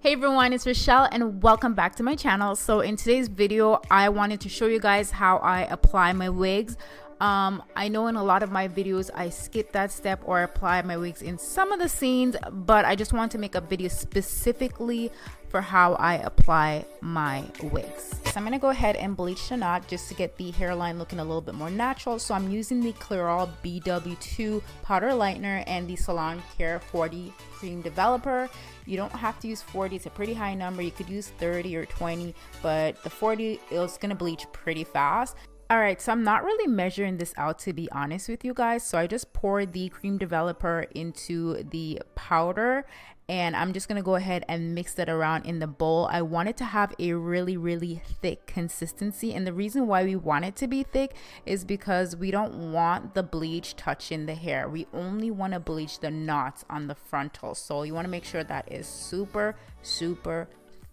Hey everyone, it's Rochelle and welcome back to my channel. So in today's video, I wanted to show you guys how I apply my wigs. I know in a lot of my videos I skip that step or apply my wigs in some of the scenes, but I just want to make a video specifically for how I apply my wigs. So I'm gonna go ahead and bleach the knot just to get the hairline looking a little bit more natural. So I'm using the Clairol BW2 powder lightener and the Salon Care 40 cream developer. You don't have to use 40, it's a pretty high number. You could use 30 or 20, but the 40 is gonna bleach pretty fast. All right, so I'm not really measuring this out, to be honest with you guys. So I just poured the cream developer into the powder and I'm just gonna go ahead and mix that around in the bowl. I want it to have a really thick consistency, and the reason why we want it to be thick is because we don't want the bleach touching the hair. We only want to bleach the knots on the frontal, so you want to make sure that is super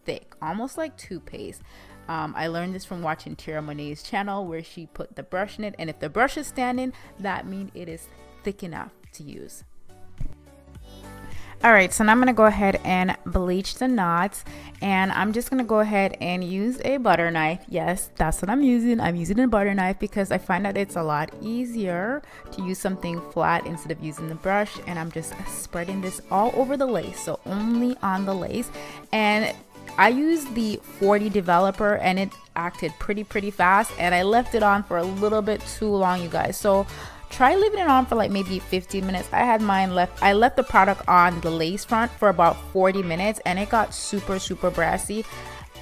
thick, almost like toothpaste. I learned this from watching Tira Monet's channel where she put the brush in it, and if the brush is standing, that means it is thick enough to use. All right, so now I'm gonna go ahead and bleach the knots, and I'm just gonna go ahead and use a butter knife. Yes, that's what I'm using. I'm using a butter knife because I find that it's a lot easier to use something flat instead of using the brush. And I'm just spreading this all over the lace, so only on the lace. And I used the 40 developer and it acted pretty fast, and I left it on for a little bit too long, you guys. So try leaving it on for like maybe 15 minutes. I had mine left. I left the product on the lace front for about 40 minutes and it got super brassy.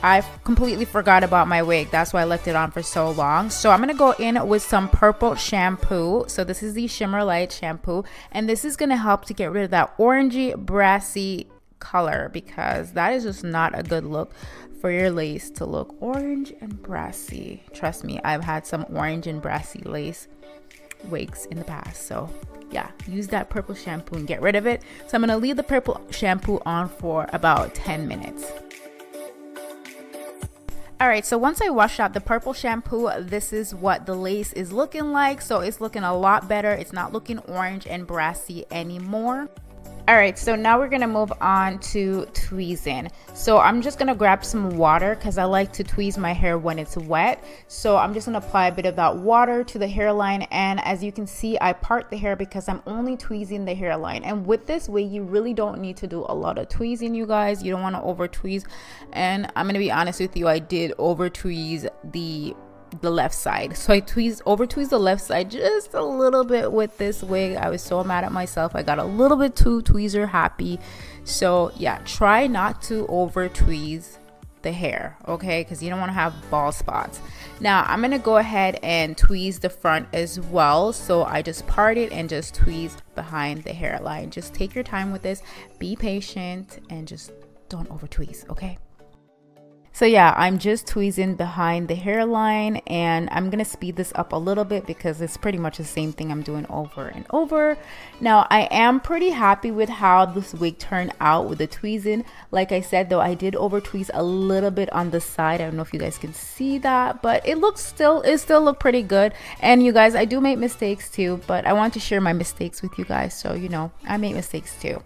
I completely forgot about my wig. That's why I left it on for so long. So I'm gonna go in with some purple shampoo. So this is the Shimmer Light shampoo, and this is gonna help to get rid of that orangey brassy color, because that is just not a good look for your lace to look orange and brassy. Trust me, I've had some orange and brassy lace wigs in the past. So yeah, use that purple shampoo and get rid of it. So I'm gonna leave the purple shampoo on for about 10 minutes. All right, so once I washed out the purple shampoo, this is what the lace is looking like. So it's looking a lot better. It's not looking orange and brassy anymore. All right, so now we're gonna move on to tweezing. So I'm just gonna grab some water because I like to tweeze my hair when it's wet. So I'm just gonna apply a bit of that water to the hairline, and as you can see, I part the hair because I'm only tweezing the hairline. And with this wig, you really don't need to do a lot of tweezing, you guys. You don't want to over tweeze, and I'm gonna be honest with you, I did over tweeze the left side. So I over tweezed the left side just a little bit with this wig. I was so mad at myself. I got a little bit too tweezer happy. So yeah, try not to over tweeze the hair, okay, because you don't want to have bald spots. Now I'm gonna go ahead and tweeze the front as well. So I just part it and just tweeze behind the hairline. Just take your time with this, be patient, and just don't over tweeze, okay? So yeah, I'm just tweezing behind the hairline, and I'm gonna speed this up a little bit because it's pretty much the same thing I'm doing over and over. Now I am pretty happy with how this wig turned out with the tweezing. Like I said though, I did over tweeze a little bit on the side. I don't know if you guys can see that, but it still looked pretty good. And you guys, I do make mistakes too, but I want to share my mistakes with you guys, so you know, I make mistakes too.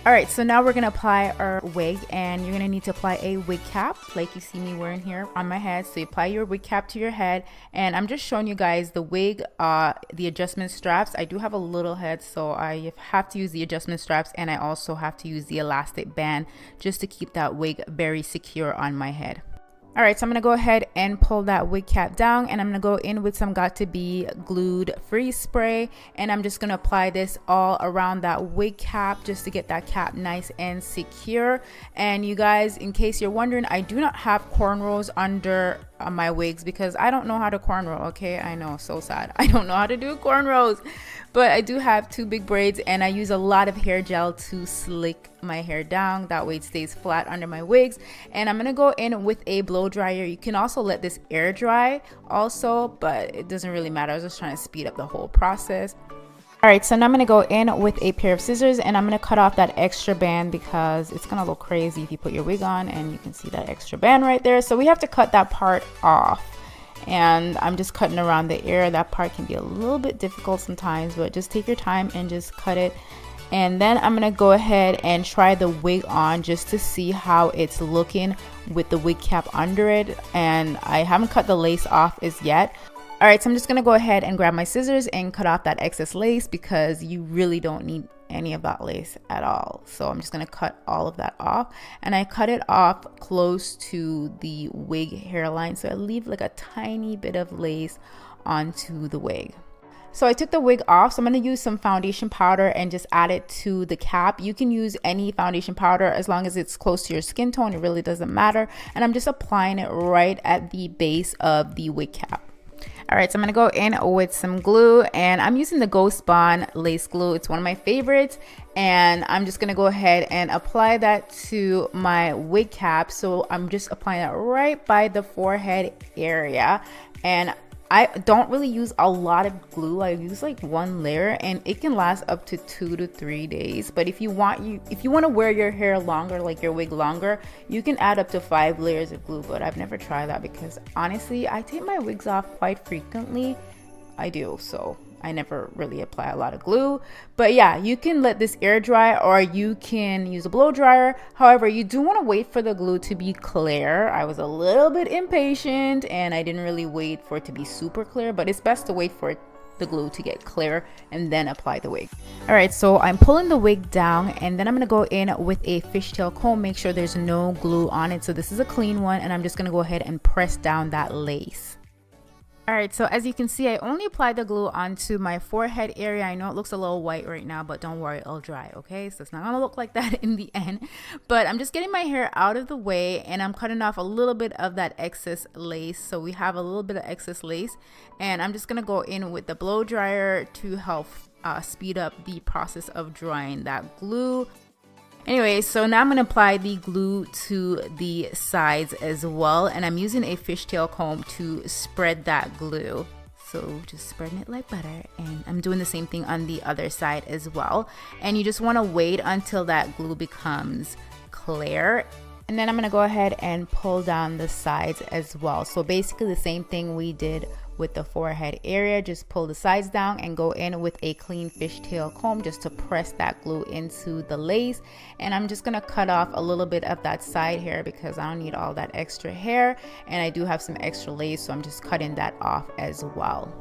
All right, so now we're gonna apply our wig, and you're gonna need to apply a wig cap like you see me wearing here on my head. So you apply your wig cap to your head, and I'm just showing you guys the wig, the adjustment straps. I do have a little head, so I have to use the adjustment straps, and I also have to use the elastic band just to keep that wig very secure on my head. All right, so I'm gonna go ahead and pull that wig cap down, and I'm gonna go in with some Got To Be glued freeze spray, and I'm just gonna apply this all around that wig cap just to get that cap nice and secure. And you guys, in case you're wondering, I do not have cornrows under my wigs because I don't know how to cornrow. Okay, I know, so sad. I don't know how to do cornrows, but I do have two big braids, and I use a lot of hair gel to slick my hair down. That way it stays flat under my wigs. And I'm gonna go in with a blow dryer. You can also let this air dry also, but it doesn't really matter. I was just trying to speed up the whole process. All right, so now I'm gonna go in with a pair of scissors, and I'm gonna cut off that extra band because it's gonna look crazy if you put your wig on and you can see that extra band right there. So we have to cut that part off, and I'm just cutting around the ear. That part can be a little bit difficult sometimes, but just take your time and just cut it. And then I'm gonna go ahead and try the wig on just to see how it's looking with the wig cap under it. And I haven't cut the lace off as yet. All right, so I'm just gonna go ahead and grab my scissors and cut off that excess lace because you really don't need any of that lace at all. So I'm just gonna cut all of that off, and I cut it off close to the wig hairline, so I leave like a tiny bit of lace onto the wig. So I took the wig off, so I'm going to use some foundation powder and just add it to the cap. You can use any foundation powder as long as it's close to your skin tone. It really doesn't matter. And I'm just applying it right at the base of the wig cap. All right, so I'm going to go in with some glue, and I'm using the Ghost Bond lace glue. It's one of my favorites, and I'm just going to go ahead and apply that to my wig cap. So I'm just applying it right by the forehead area, and I don't really use a lot of glue. I use like one layer, and it can last up to 2 to 3 days. But if you want to wear your hair longer, like your wig longer, you can add up to 5 layers of glue. But I've never tried that because honestly, I take my wigs off quite frequently. I do, so I never really apply a lot of glue. But yeah, you can let this air dry, or you can use a blow dryer. However, you do want to wait for the glue to be clear. I was a little bit impatient and I didn't really wait for it to be super clear, but it's best to wait for the glue to get clear and then apply the wig. All right, so I'm pulling the wig down, and then I'm gonna go in with a fishtail comb, make sure there's no glue on it. So this is a clean one, and I'm just gonna go ahead and press down that lace. All right, so as you can see, I only applied the glue onto my forehead area. I know it looks a little white right now, but don't worry, it'll dry, okay? So it's not gonna look like that in the end. But I'm just getting my hair out of the way, and I'm cutting off a little bit of that excess lace. So we have a little bit of excess lace, and I'm just gonna go in with the blow dryer to help speed up the process of drying that glue. Anyway, so now I'm going to apply the glue to the sides as well, and I'm using a fishtail comb to spread that glue. So just spreading it like butter, and I'm doing the same thing on the other side as well. And you just want to wait until that glue becomes clear. And then I'm going to go ahead and pull down the sides as well. So basically the same thing we did with the forehead area, just pull the sides down and go in with a clean fishtail comb just to press that glue into the lace. And I'm just gonna cut off a little bit of that side hair because I don't need all that extra hair, and I do have some extra lace, so I'm just cutting that off as well.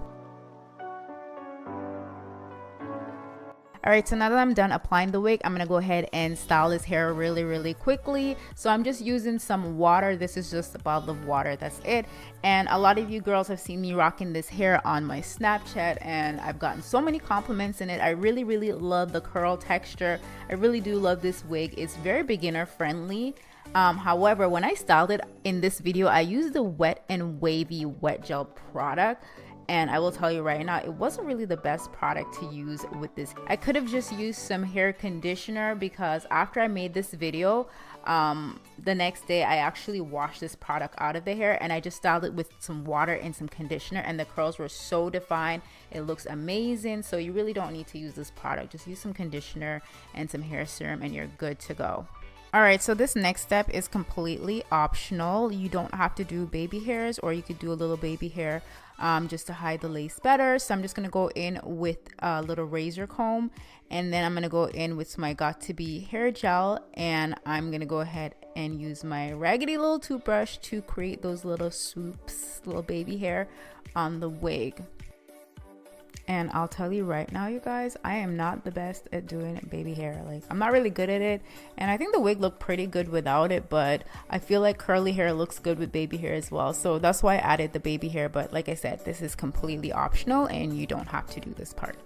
All right, so now that I'm done applying the wig, I'm gonna go ahead and style this hair really quickly. So I'm just using some water. This is just a bottle of water, that's it. And a lot of you girls have seen me rocking this hair on my Snapchat, and I've gotten so many compliments in it. I really love the curl texture. I really do love this wig. It's very beginner friendly. However, when I styled it in this video, I used the Wet and Wavy wet gel product. And I will tell you right now, it wasn't really the best product to use with this. I could have just used some hair conditioner, because after I made this video, the next day I actually washed this product out of the hair, and I just styled it with some water and some conditioner, and the curls were so defined. It looks amazing. So you really don't need to use this product. Just use some conditioner and some hair serum and you're good to go. All right, so this next step is completely optional. You don't have to do baby hairs, or you could do a little baby hair just to hide the lace better. So I'm just gonna go in with a little razor comb, and then I'm gonna go in with my Got To Be hair gel, and I'm gonna go ahead and use my raggedy little toothbrush to create those little swoops, little baby hair on the wig. And I'll tell you right now, you guys, I am not the best at doing baby hair. Like, I'm not really good at it, and I think the wig looked pretty good without it, but I feel like curly hair looks good with baby hair as well. So that's why I added the baby hair. But like I said, this is completely optional and you don't have to do this part.